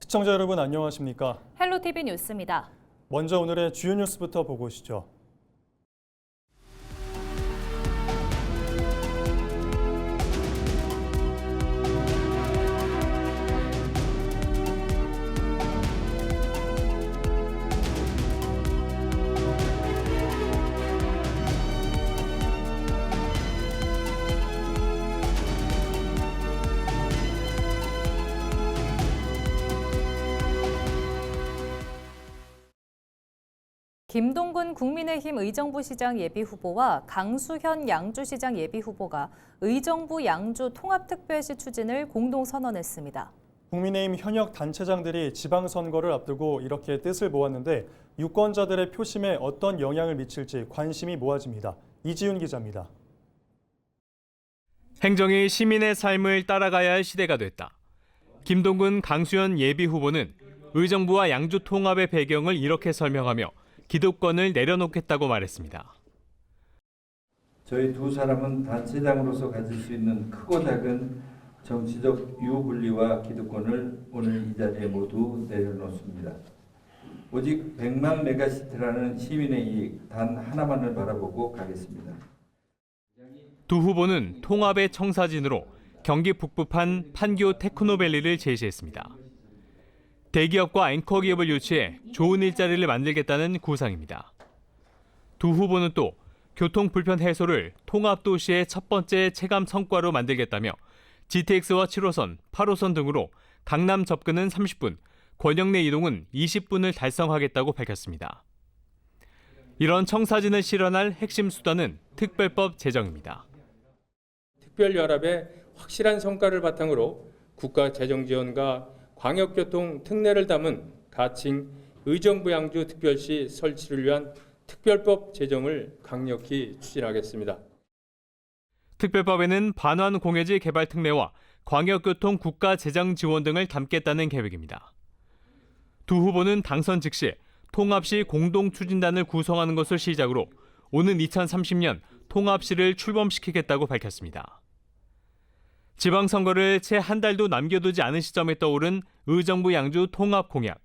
시청자 여러분 안녕하십니까? 헬로티비 뉴스입니다. 먼저 오늘의 주요 뉴스부터 보고 오시죠. 김동근 국민의힘 의정부시장 예비후보와 강수현 양주시장 예비후보가 의정부 양주 통합특별시 추진을 공동 선언했습니다. 국민의힘 현역 단체장들이 지방선거를 앞두고 이렇게 뜻을 모았는데 유권자들의 표심에 어떤 영향을 미칠지 관심이 모아집니다. 이지훈 기자입니다. 행정이 시민의 삶을 따라가야 할 시대가 됐다. 김동근, 강수현 예비후보는 의정부와 양주 통합의 배경을 이렇게 설명하며 기득권을 내려놓겠다고 말했습니다. 저희 두 사람은 단체장으로서 가질 수 있는 크고 작은 정치적 유불리와 기득권을 오늘 이 자리에 모두 내려놓습니다. 오직 100만 메가시티라는 시민의 이익 단 하나만을 바라보고 가겠습니다. 두 후보는 통합의 청사진으로 경기 북부판 판교 테크노밸리를 제시했습니다. 대기업과 앵커 기업을 유치해 좋은 일자리를 만들겠다는 구상입니다. 두 후보는 또 교통 불편 해소를 통합도시의 첫 번째 체감 성과로 만들겠다며 GTX와 7호선, 8호선 등으로 강남 접근은 30분, 권역 내 이동은 20분을 달성하겠다고 밝혔습니다. 이런 청사진을 실현할 핵심 수단은 특별법 제정입니다. 특별연합의 확실한 성과를 바탕으로 국가 재정 지원과 광역교통 특례를 담은 가칭 의정부 양주 특별시 설치를 위한 특별법 제정을 강력히 추진하겠습니다. 특별법에는 반환 공예지 개발 특례와 광역교통 국가 재정 지원 등을 담겠다는 계획입니다. 두 후보는 당선 즉시 통합시 공동추진단을 구성하는 것을 시작으로 오는 2030년 통합시를 출범시키겠다고 밝혔습니다. 지방선거를 채 한 달도 남겨두지 않은 시점에 떠오른 의정부 양주 통합 공약.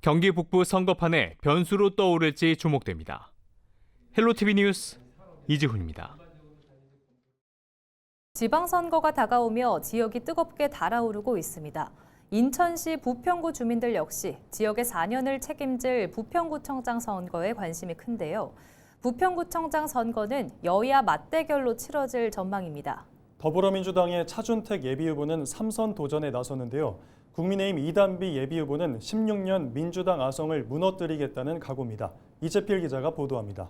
경기 북부 선거판에 변수로 떠오를지 주목됩니다. 헬로티비 뉴스 이지훈입니다. 지방선거가 다가오며 지역이 뜨겁게 달아오르고 있습니다. 인천시 부평구 주민들 역시 지역의 4년을 책임질 부평구청장 선거에 관심이 큰데요. 부평구청장 선거는 여야 맞대결로 치러질 전망입니다. 더불어민주당의 차준택 예비후보는 3선 도전에 나섰는데요. 국민의힘 이단비 예비후보는 16년 민주당 아성을 무너뜨리겠다는 각오입니다. 이재필 기자가 보도합니다.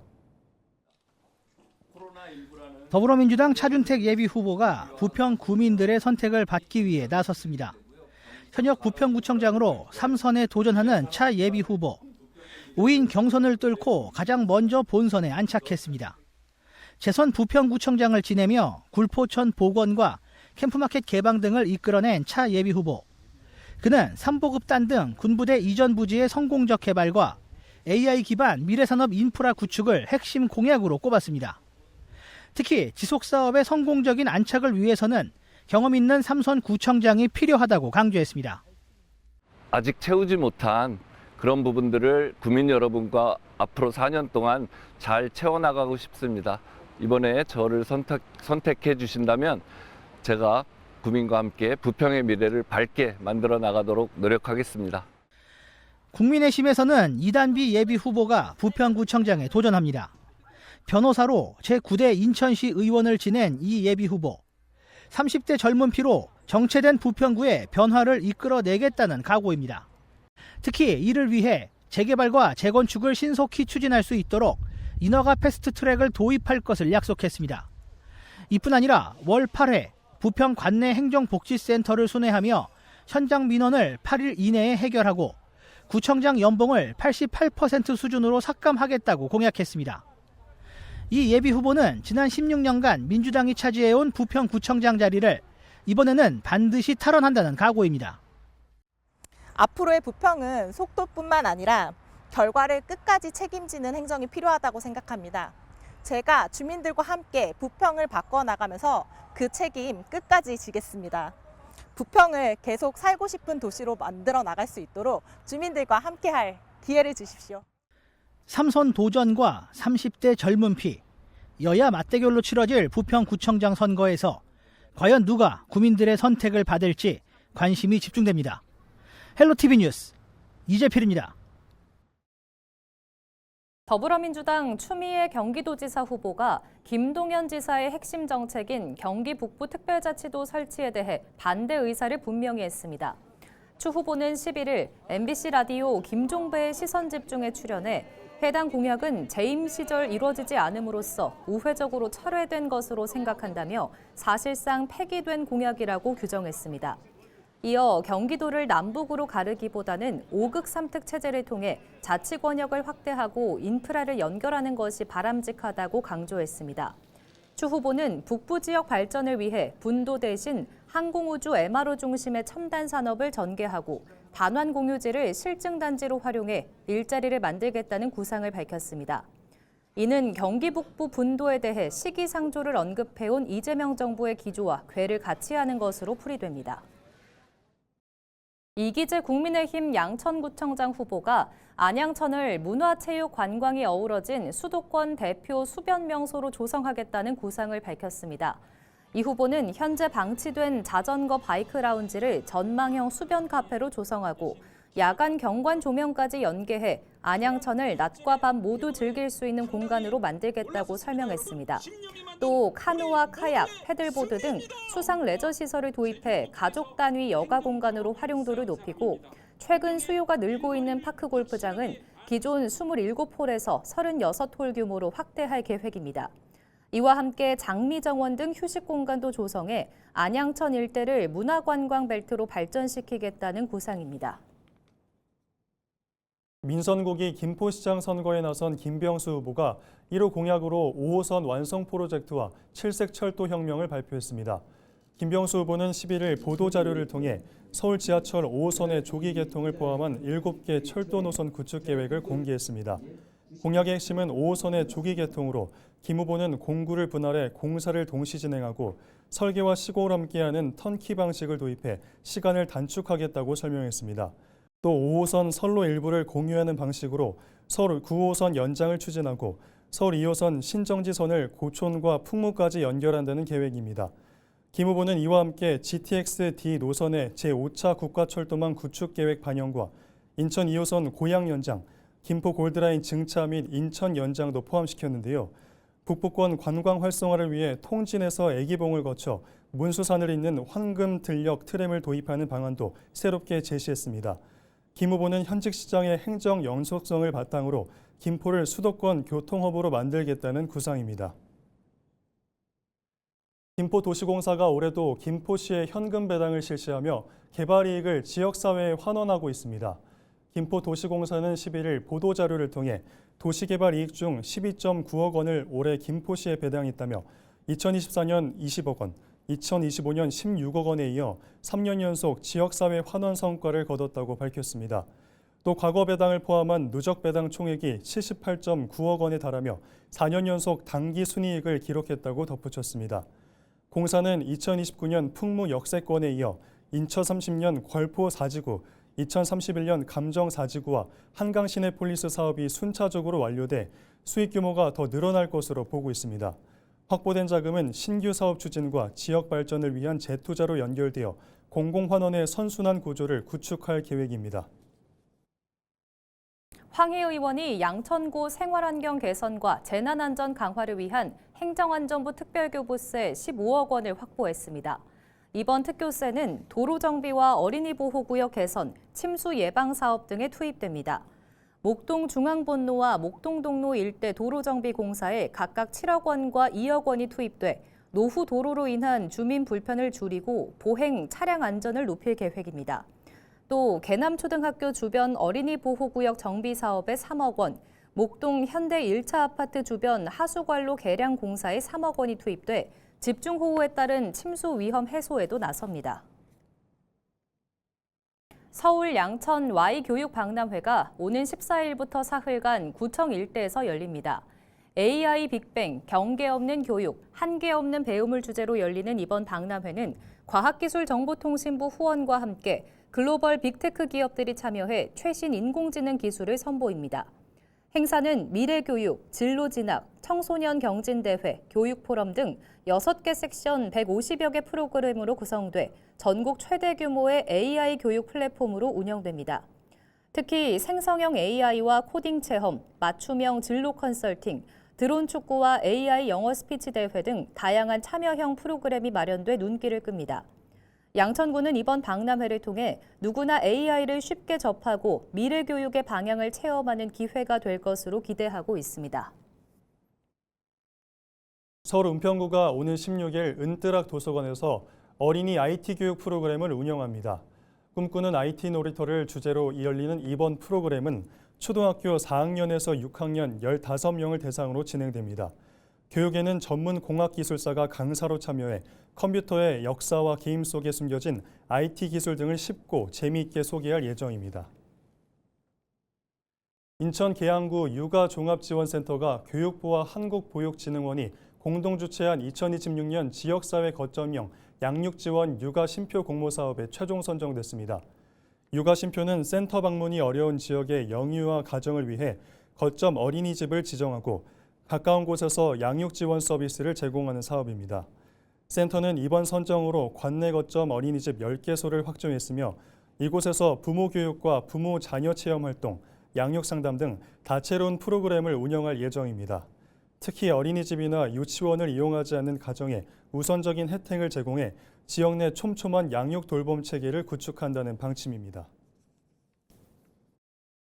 더불어민주당 차준택 예비후보가 부평 구민들의 선택을 받기 위해 나섰습니다. 현역 부평구청장으로 3선에 도전하는 차 예비후보. 5인 경선을 뚫고 가장 먼저 본선에 안착했습니다. 재선 부평구청장을 지내며 굴포천 복원과 캠프마켓 개방 등을 이끌어낸 차 예비후보. 그는 삼보급단 등 군부대 이전 부지의 성공적 개발과 AI 기반 미래산업 인프라 구축을 핵심 공약으로 꼽았습니다. 특히 지속사업의 성공적인 안착을 위해서는 경험 있는 3선 구청장이 필요하다고 강조했습니다. 아직 채우지 못한 그런 부분들을 구민 여러분과 앞으로 4년 동안 잘 채워나가고 싶습니다. 이번에 저를 선택해 주신다면 제가 구민과 함께 부평의 미래를 밝게 만들어 나가도록 노력하겠습니다. 국민의힘에서는 이단비 예비후보가 부평구청장에 도전합니다. 변호사로 제9대 인천시 의원을 지낸 이 예비후보. 30대 젊은 피로 정체된 부평구의 변화를 이끌어내겠다는 각오입니다. 특히 이를 위해 재개발과 재건축을 신속히 추진할 수 있도록 인허가 패스트트랙을 도입할 것을 약속했습니다. 이뿐 아니라 월 8회 부평 관내 행정복지센터를 순회하며 현장 민원을 8일 이내에 해결하고 구청장 연봉을 88% 수준으로 삭감하겠다고 공약했습니다. 이 예비후보는 지난 16년간 민주당이 차지해온 부평구청장 자리를 이번에는 반드시 탈환한다는 각오입니다. 앞으로의 부평은 속도뿐만 아니라 결과를 끝까지 책임지는 행정이 필요하다고 생각합니다. 제가 주민들과 함께 부평을 바꿔나가면서 그 책임 끝까지 지겠습니다. 부평을 계속 살고 싶은 도시로 만들어 나갈 수 있도록 주민들과 함께할 기회를 주십시오. 3선 도전과 30대 젊은 피, 여야 맞대결로 치러질 부평구청장 선거에서 과연 누가 국민들의 선택을 받을지 관심이 집중됩니다. 헬로티비 뉴스 이재필입니다. 더불어민주당 추미애 경기도지사 후보가 김동연 지사의 핵심 정책인 경기 북부 특별자치도 설치에 대해 반대 의사를 분명히 했습니다. 추 후보는 11일 MBC 라디오 김종배의 시선집중에 출연해 해당 공약은 재임 시절 이루어지지 않음으로써 우회적으로 철회된 것으로 생각한다며 사실상 폐기된 공약이라고 규정했습니다. 이어 경기도를 남북으로 가르기보다는 5극 3특 체제를 통해 자치 권역을 확대하고 인프라를 연결하는 것이 바람직하다고 강조했습니다. 추 후보는 북부 지역 발전을 위해 분도 대신 항공우주 MRO 중심의 첨단 산업을 전개하고 반환 공유지를 실증단지로 활용해 일자리를 만들겠다는 구상을 밝혔습니다. 이는 경기 북부 분도에 대해 시기상조를 언급해온 이재명 정부의 기조와 궤를 같이 하는 것으로 풀이됩니다. 이기재 국민의힘 양천구청장 후보가 안양천을 문화체육 관광이 어우러진 수도권 대표 수변 명소로 조성하겠다는 구상을 밝혔습니다. 이 후보는 현재 방치된 자전거 바이크 라운지를 전망형 수변 카페로 조성하고 야간 경관 조명까지 연계해 안양천을 낮과 밤 모두 즐길 수 있는 공간으로 만들겠다고 설명했습니다. 또 카누와 카약, 패들보드 등 수상 레저 시설을 도입해 가족 단위 여가 공간으로 활용도를 높이고 최근 수요가 늘고 있는 파크 골프장은 기존 27홀에서 36홀 규모로 확대할 계획입니다. 이와 함께 장미정원 등 휴식 공간도 조성해 안양천 일대를 문화관광 벨트로 발전시키겠다는 구상입니다. 민선국이 김포시장 선거에 나선 김병수 후보가 1호 공약으로 5호선 완성 프로젝트와 칠색철도 혁명을 발표했습니다. 김병수 후보는 11일 보도자료를 통해 서울 지하철 5호선의 조기 개통을 포함한 7개 철도 노선 구축 계획을 공개했습니다. 공약의 핵심은 5호선의 조기 개통으로 김 후보는 공구를 분할해 공사를 동시 진행하고 설계와 시공을 함께하는 턴키 방식을 도입해 시간을 단축하겠다고 설명했습니다. 또 5호선 선로 일부를 공유하는 방식으로 서울 9호선 연장을 추진하고 서울 2호선 신정지선을 고촌과 풍무까지 연결한다는 계획입니다. 김 후보는 이와 함께 GTX-D 노선의 제5차 국가철도망 구축 계획 반영과 인천 2호선 고양 연장, 김포 골드라인 증차 및 인천 연장도 포함시켰는데요. 북부권 관광 활성화를 위해 통진에서 애기봉을 거쳐 문수산을 잇는 황금 들녘 트램을 도입하는 방안도 새롭게 제시했습니다. 김 후보는 현직 시장의 행정 연속성을 바탕으로 김포를 수도권 교통허브로 만들겠다는 구상입니다. 김포도시공사가 올해도 김포시에 현금 배당을 실시하며 개발 이익을 지역사회에 환원하고 있습니다. 김포도시공사는 11일 보도자료를 통해 도시개발 이익 중 12.9억 원을 올해 김포시에 배당했다며 2024년 20억 원, 2025년 16억 원에 이어 3년 연속 지역사회 환원 성과를 거뒀다고 밝혔습니다. 또 과거 배당을 포함한 누적 배당 총액이 78.9억 원에 달하며 4년 연속 당기 순이익을 기록했다고 덧붙였습니다. 공사는 2029년 풍무 역세권에 이어 인천 30년 걸포 4지구, 2031년 감정 4지구와 한강 시내폴리스 사업이 순차적으로 완료돼 수익 규모가 더 늘어날 것으로 보고 있습니다. 확보된 자금은 신규 사업 추진과 지역 발전을 위한 재투자로 연결되어 공공환원의 선순환 구조를 구축할 계획입니다. 황희 의원이 양천구 생활환경 개선과 재난안전 강화를 위한 행정안전부 특별교부세 15억 원을 확보했습니다. 이번 특교세는 도로정비와 어린이보호구역 개선, 침수 예방 사업 등에 투입됩니다. 목동 중앙본로와 목동동로 일대 도로정비 공사에 각각 7억 원과 2억 원이 투입돼 노후 도로로 인한 주민 불편을 줄이고 보행 차량 안전을 높일 계획입니다. 또 개남초등학교 주변 어린이보호구역 정비 사업에 3억 원, 목동 현대 1차 아파트 주변 하수관로 개량 공사에 3억 원이 투입돼 집중호우에 따른 침수 위험 해소에도 나섭니다. 서울 양천 Y교육박람회가 오는 14일부터 사흘간 구청 일대에서 열립니다. AI 빅뱅, 경계 없는 교육, 한계 없는 배움을 주제로 열리는 이번 박람회는 과학기술정보통신부 후원과 함께 글로벌 빅테크 기업들이 참여해 최신 인공지능 기술을 선보입니다. 행사는 미래교육, 진로진학, 청소년 경진대회, 교육포럼 등 6개 섹션 150여 개 프로그램으로 구성돼 전국 최대 규모의 AI 교육 플랫폼으로 운영됩니다. 특히 생성형 AI와 코딩 체험, 맞춤형 진로 컨설팅, 드론 축구와 AI 영어 스피치 대회 등 다양한 참여형 프로그램이 마련돼 눈길을 끕니다. 양천구는 이번 박람회를 통해 누구나 AI를 쉽게 접하고 미래 교육의 방향을 체험하는 기회가 될 것으로 기대하고 있습니다. 서울 은평구가 오는 16일 은뜨락 도서관에서 어린이 IT 교육 프로그램을 운영합니다. 꿈꾸는 IT 놀이터를 주제로 열리는 이번 프로그램은 초등학교 4학년에서 6학년 15명을 대상으로 진행됩니다. 교육에는 전문 공학기술사가 강사로 참여해 컴퓨터의 역사와 게임 속에 숨겨진 IT 기술 등을 쉽고 재미있게 소개할 예정입니다. 인천 계양구 육아종합지원센터가 교육부와 한국보육진흥원이 공동 주최한 2026년 지역사회 거점형 양육지원 육아심표 공모사업에 최종 선정됐습니다. 육아심표는 센터 방문이 어려운 지역의 영유아 가정을 위해 거점 어린이집을 지정하고 가까운 곳에서 양육지원 서비스를 제공하는 사업입니다. 센터는 이번 선정으로 관내 거점 어린이집 10개소를 확정했으며 이곳에서 부모 교육과 부모 자녀 체험 활동, 양육 상담 등 다채로운 프로그램을 운영할 예정입니다. 특히 어린이집이나 유치원을 이용하지 않는 가정에 우선적인 혜택을 제공해 지역 내 촘촘한 양육 돌봄 체계를 구축한다는 방침입니다.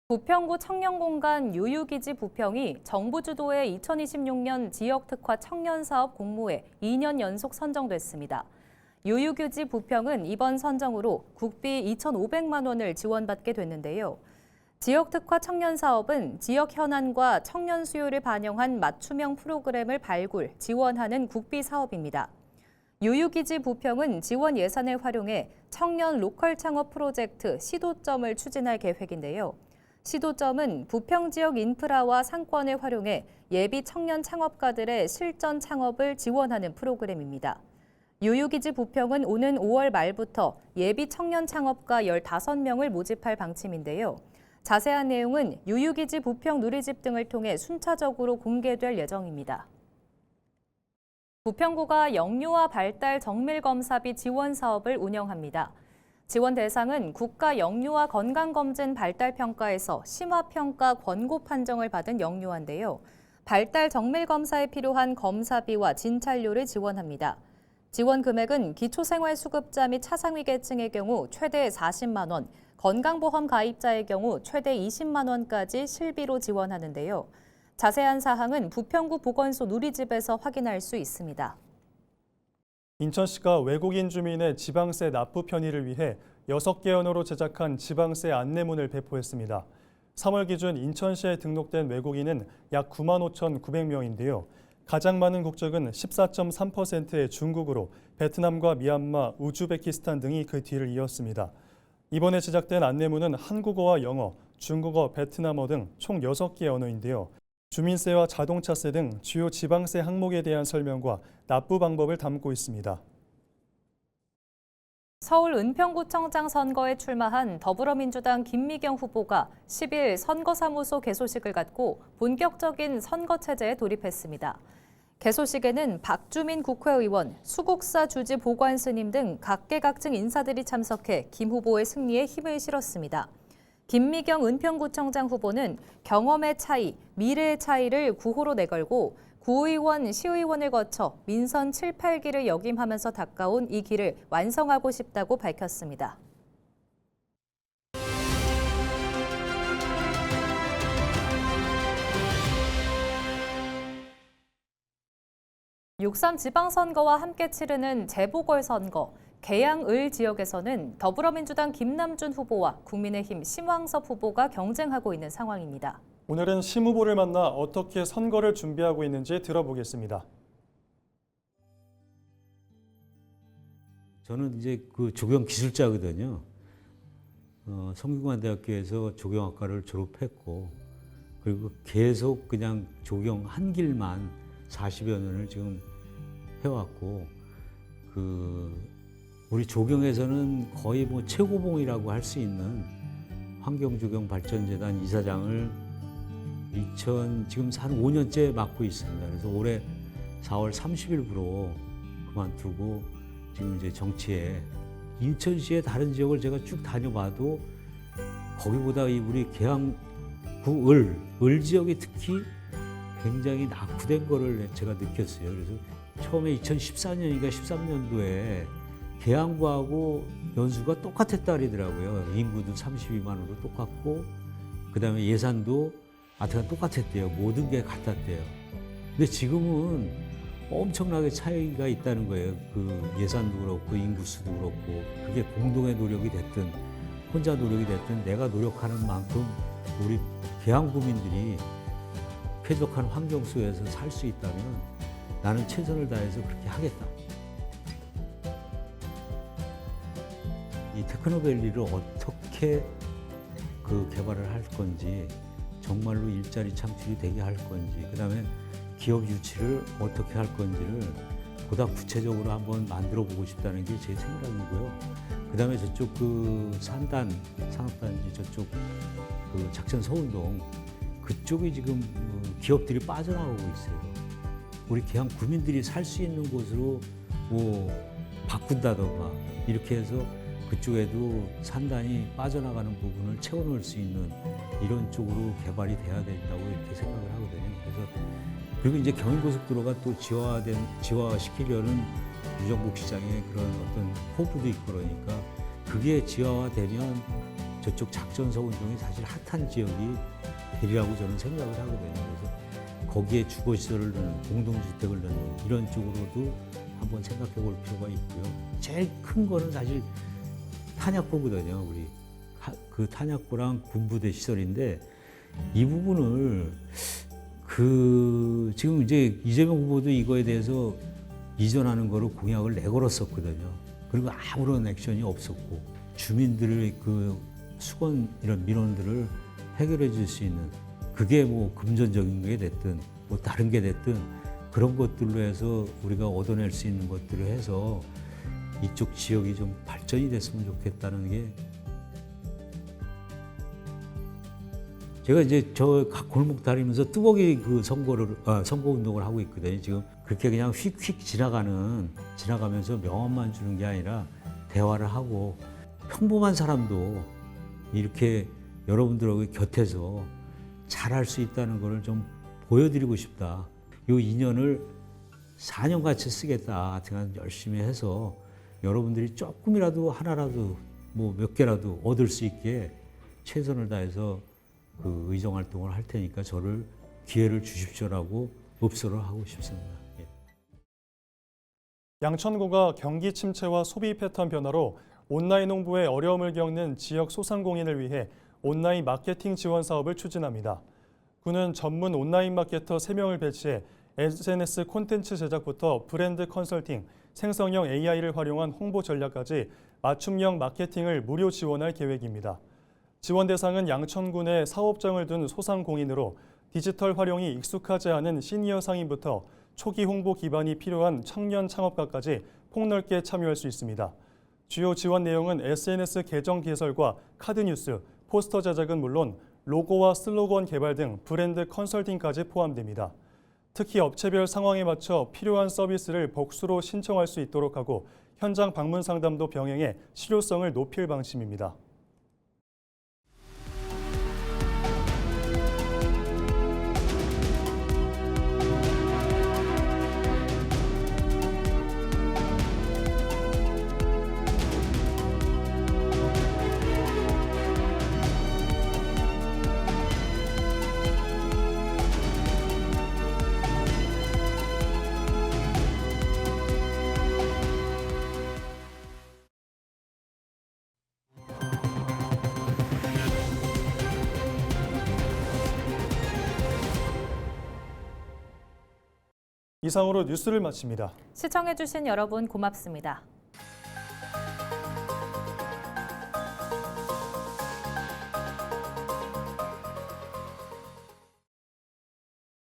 부평구 청년공간 유유기지 부평이 정부 주도의 2026년 지역특화 청년사업 공모에 2년 연속 선정됐습니다. 유유기지 부평은 이번 선정으로 국비 2,500만 원을 지원받게 됐는데요. 지역특화 청년사업은 지역 현안과 청년 수요를 반영한 맞춤형 프로그램을 발굴, 지원하는 국비 사업입니다. 유유기지 부평은 지원 예산을 활용해 청년 로컬 창업 프로젝트 시도점을 추진할 계획인데요. 시도점은 부평 지역 인프라와 상권을 활용해 예비 청년 창업가들의 실전 창업을 지원하는 프로그램입니다. 유유기지 부평은 오는 5월 말부터 예비 청년 창업가 15명을 모집할 방침인데요. 자세한 내용은 유유기지 부평 누리집 등을 통해 순차적으로 공개될 예정입니다. 부평구가 영유아 발달 정밀검사비 지원 사업을 운영합니다. 지원 대상은 국가 영유아 건강검진 발달평가에서 심화평가 권고 판정을 받은 영유아인데요. 발달 정밀검사에 필요한 검사비와 진찰료를 지원합니다. 지원 금액은 기초생활수급자 및 차상위계층의 경우 최대 40만 원, 건강보험 가입자의 경우 최대 20만 원까지 실비로 지원하는데요. 자세한 사항은 부평구 보건소 누리집에서 확인할 수 있습니다. 인천시가 외국인 주민의 지방세 납부 편의를 위해 6개 언어로 제작한 지방세 안내문을 배포했습니다. 3월 기준 인천시에 등록된 외국인은 약 95,900명인데요. 가장 많은 국적은 14.3%의 중국으로 베트남과 미얀마, 우즈베키스탄 등이 그 뒤를 이었습니다. 이번에 제작된 안내문은 한국어와 영어, 중국어, 베트남어 등 총 6개 언어인데요. 주민세와 자동차세 등 주요 지방세 항목에 대한 설명과 납부 방법을 담고 있습니다. 서울 은평구청장 선거에 출마한 더불어민주당 김미경 후보가 10일 선거사무소 개소식을 갖고 본격적인 선거 체제에 돌입했습니다. 개소식에는 박주민 국회의원, 수국사 주지 보관 스님 등 각계각층 인사들이 참석해 김 후보의 승리에 힘을 실었습니다. 김미경 은평구청장 후보는 경험의 차이, 미래의 차이를 구호로 내걸고 구의원, 시의원을 거쳐 민선 7, 8기를 역임하면서 닦아온 이 길을 완성하고 싶다고 밝혔습니다. 6.3 지방선거와 함께 치르는 재보궐선거, 계양을 지역에서는 더불어민주당 김남준 후보와 국민의힘 심왕섭 후보가 경쟁하고 있는 상황입니다. 오늘은 심 후보를 만나 어떻게 선거를 준비하고 있는지 들어보겠습니다. 저는 이제 그 조경 기술자거든요. 성균관대학교에서 조경학과를 졸업했고, 그리고 계속 그냥 조경 한 길만 40여 년을 지금 해왔고, 우리 조경에서는 거의 뭐 최고봉이라고 할 수 있는 환경조경발전재단 이사장을 지금 한 5년째 맡고 있습니다. 그래서 올해 4월 30일부로 그만두고 지금 이제 정치에 인천시의 다른 지역을 제가 쭉 다녀봐도 거기보다 우리 계양구 을 지역이 특히 굉장히 낙후된 거를 제가 느꼈어요. 그래서 처음에 2014년인가 13년도에 계양구하고 연수가 똑같았다 그러더라고요. 인구도 32만으로 똑같고 그다음에 예산도 하여튼 똑같았대요. 모든 게 같았대요. 근데 지금은 엄청나게 차이가 있다는 거예요. 그 예산도 그렇고 인구수도 그렇고 그게 공동의 노력이 됐든 혼자 노력이 됐든 내가 노력하는 만큼 우리 계양구민들이 쾌적한 환경 속에서 살 수 있다면 나는 최선을 다해서 그렇게 하겠다. 이 테크노밸리를 어떻게 그 개발을 할 건지 정말로 일자리 창출이 되게 할 건지 그다음에 기업 유치를 어떻게 할 건지를 보다 구체적으로 한번 만들어 보고 싶다는 게 제 생각이고요. 그다음에 저쪽 그 산단 산업단지 저쪽 그 작전 서운동 그쪽이 지금 기업들이 빠져나가고 있어요. 우리 계양 구민들이 살 수 있는 곳으로 뭐 바꾼다던가 이렇게 해서 그쪽에도 산단이 빠져나가는 부분을 채워넣을 수 있는 이런 쪽으로 개발이 돼야 된다고 이렇게 생각을 하거든요. 그래서 그리고 이제 경인고속도로가 또 지화시키려는 유정복 시장의 그런 어떤 포부도 있고 그러니까 그게 지화화되면 저쪽 작전서운동이 사실 핫한 지역이 되리라고 저는 생각을 하거든요. 그래서 거기에 주거시설을 넣는 공동주택을 넣는 이런 쪽으로도 한번 생각해 볼 필요가 있고요. 제일 큰 거는 사실 탄약고거든요. 우리 그 탄약고랑 군부대 시설인데 이 부분을 지금 이제 이재명 후보도 이거에 대해서 이전하는 거로 공약을 내걸었었거든요. 그리고 아무런 액션이 없었고 주민들의 그 수건 이런 민원들을 해결해 줄 수 있는 그게 뭐 금전적인 게 됐든 뭐 다른 게 됐든 그런 것들로 해서 우리가 얻어낼 수 있는 것들을 해서 이쪽 지역이 좀 발전이 됐으면 좋겠다는 게 제가 이제 저 각 골목 다니면서 뚜벅이 그 선거 운동을 하고 있거든요. 지금 그렇게 그냥 휙휙 지나가면서 명함만 주는 게 아니라 대화를 하고 평범한 사람도 이렇게 여러분들하고 곁에서 잘할 수 있다는 걸 좀 보여드리고 싶다. 이 2년을 4년 같이 쓰겠다. 제가 열심히 해서 여러분들이 조금이라도 하나라도 뭐 몇 개라도 얻을 수 있게 최선을 다해서 그 의정 활동을 할 테니까 저를 기회를 주십시오라고 읍소를 하고 싶습니다. 예. 양천구가 경기 침체와 소비 패턴 변화로 온라인 홍보에 어려움을 겪는 지역 소상공인을 위해 온라인 마케팅 지원 사업을 추진합니다. 구는 전문 온라인 마케터 3명을 배치해 SNS 콘텐츠 제작부터 브랜드 컨설팅, 생성형 AI를 활용한 홍보 전략까지 맞춤형 마케팅을 무료 지원할 계획입니다. 지원 대상은 양천구 내 사업장을 둔 소상공인으로 디지털 활용이 익숙하지 않은 시니어 상인부터 초기 홍보 기반이 필요한 청년 창업가까지 폭넓게 참여할 수 있습니다. 주요 지원 내용은 SNS 계정 개설과 카드 뉴스, 포스터 제작은 물론 로고와 슬로건 개발 등 브랜드 컨설팅까지 포함됩니다. 특히 업체별 상황에 맞춰 필요한 서비스를 복수로 신청할 수 있도록 하고 현장 방문 상담도 병행해 실효성을 높일 방침입니다. 이상으로 뉴스를 마칩니다. 시청해주신 여러분 고맙습니다.